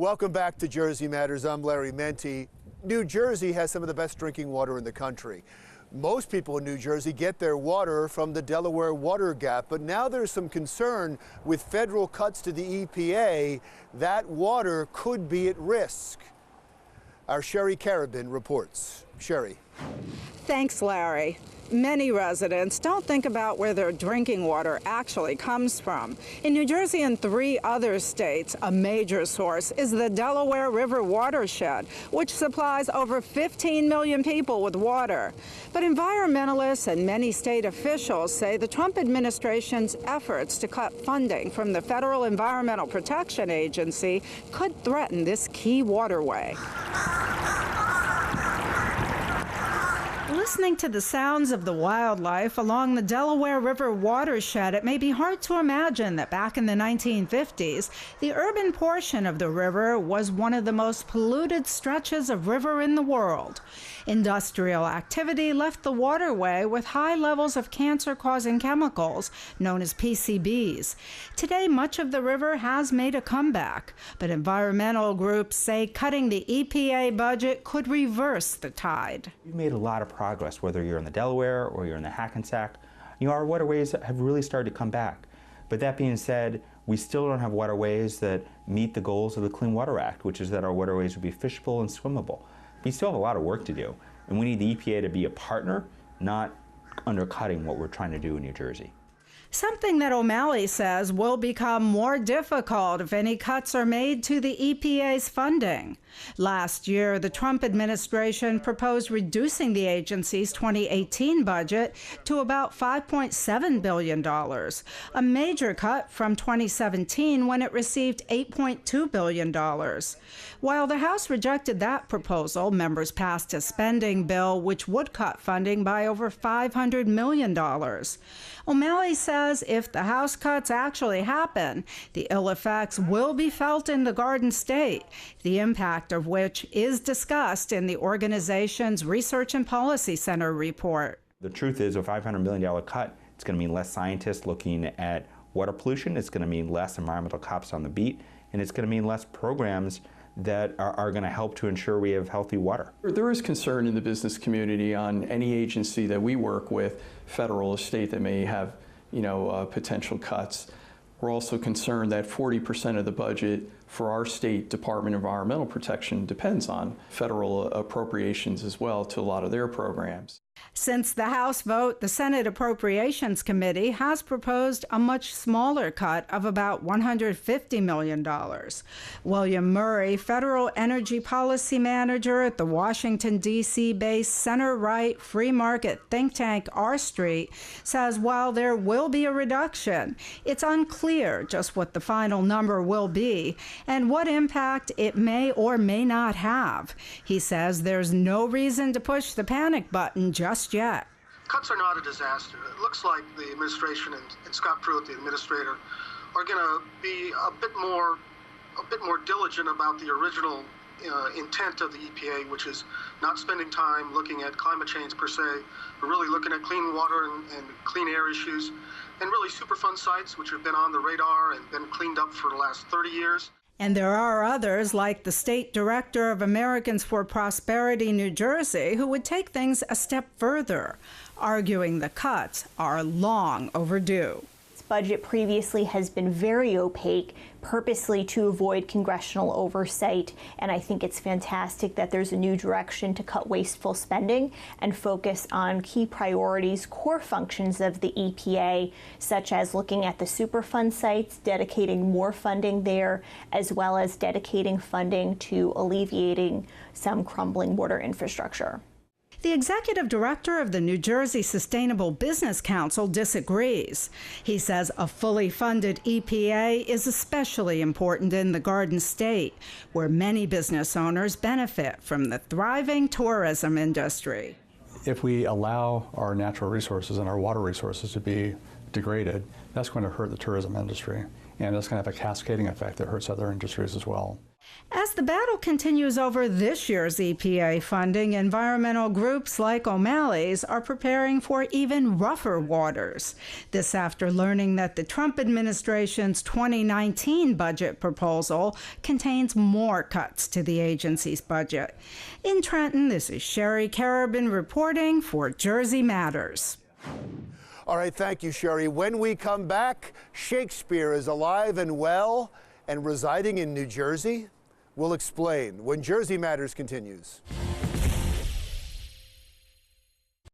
Welcome back to Jersey Matters. I'm Larry Menti. New Jersey has some of the best drinking water in the country. Most people in New Jersey get their water from the Delaware Water Gap, but now there's some concern with federal cuts to the EPA. That water could be at risk. Our Sherry Karabin reports. Sherry. Thanks, Larry. Many residents don't think about where their drinking water actually comes from. In New Jersey and 3 other states, a major source is the Delaware River Water Shed, which supplies over 15 million people with water. But environmentalists and many state officials say the Trump administration's efforts to cut funding from the Federal Environmental Protection Agency could threaten this key waterway. Listening to the sounds of the wildlife along the Delaware River Water Shed, it may be hard to imagine that back in the 1950s, the urban portion of the river was one of the most polluted stretches of river in the world. Industrial activity left the waterway with high levels of cancer-causing chemicals known as PCBs. Today, much of the river has made a comeback, but environmental groups say cutting the EPA budget could reverse the tide. We've made a lot of progress, whether you're in the Delaware or you're in the Hackensack. Our waterways have really started to come back. But that being said, we still don't have waterways that meet the goals of the Clean Water Act, which is that our waterways would be fishable and swimmable. We still have a lot of work to do, and we need the EPA to be a partner, not undercutting what we're trying to do in New Jersey. Something that O'Malley says will become more difficult if any cuts are made to the EPA's funding. Last year, the Trump administration proposed reducing the agency's 2018 budget to about $5.7 billion, a major cut from 2017 when it received $8.2 billion. While the House rejected that proposal, members passed a spending bill which would cut funding by over $500 million. O'Malley says if the House cuts actually happen, the ill effects will be felt in the Garden State, the impact of which is discussed in the organization's Research and Policy Center report. The truth is, a $500 million cut, it's going to mean less scientists looking at water pollution, it's going to mean less environmental cops on the beat, and it's going to mean less programs that are going to help to ensure we have healthy water. There is concern in the business community on any agency that we work with, federal or state, that may have potential cuts. We're also concerned that 40% of the budget for our state Department of Environmental Protection depends on federal appropriations as well to a lot of their programs. Since the House vote, the Senate Appropriations Committee has proposed a much smaller cut of about $150 million. William Murray, Federal Energy Policy Manager at the Washington, D.C.-based center-right free market think tank R Street, says while there will be a reduction, it's unclear just what the final number will be and what impact it may or may not have. He says there's no reason to push the panic button just yet. Cuts are not a disaster. It looks like the administration and Scott Pruitt, the administrator, are going to be a bit more diligent about the original intent of the EPA, which is not spending time looking at climate change per se, but really looking at clean water and clean air issues, and really Superfund sites, which have been on the radar and been cleaned up for the last 30 years. And there are others, like the State Director of Americans for Prosperity, New Jersey, who would take things a step further, arguing the cuts are long overdue. This budget previously has been very opaque, purposely to avoid congressional oversight, and I think it's fantastic that there's a new direction to cut wasteful spending and focus on key priorities, core functions of the EPA, such as looking at the Superfund sites, dedicating more funding there, as well as dedicating funding to alleviating some crumbling water infrastructure. The executive director of the New Jersey Sustainable Business Council disagrees. He says a fully funded EPA is especially important in the Garden State, where many business owners benefit from the thriving tourism industry. If we allow our natural resources and our water resources to be degraded, that's going to hurt the tourism industry. and it's going to have a cascading effect that hurts other industries as well. As the battle continues over this year's EPA funding, environmental groups like O'Malley's are preparing for even rougher waters. This after learning that the Trump administration's 2019 budget proposal contains more cuts to the agency's budget. In Trenton, this is Sherry Karabin reporting for Jersey Matters. All right, thank you, Sherry. When we come back, Shakespeare is alive and well and residing in New Jersey. We'll explain when Jersey Matters continues.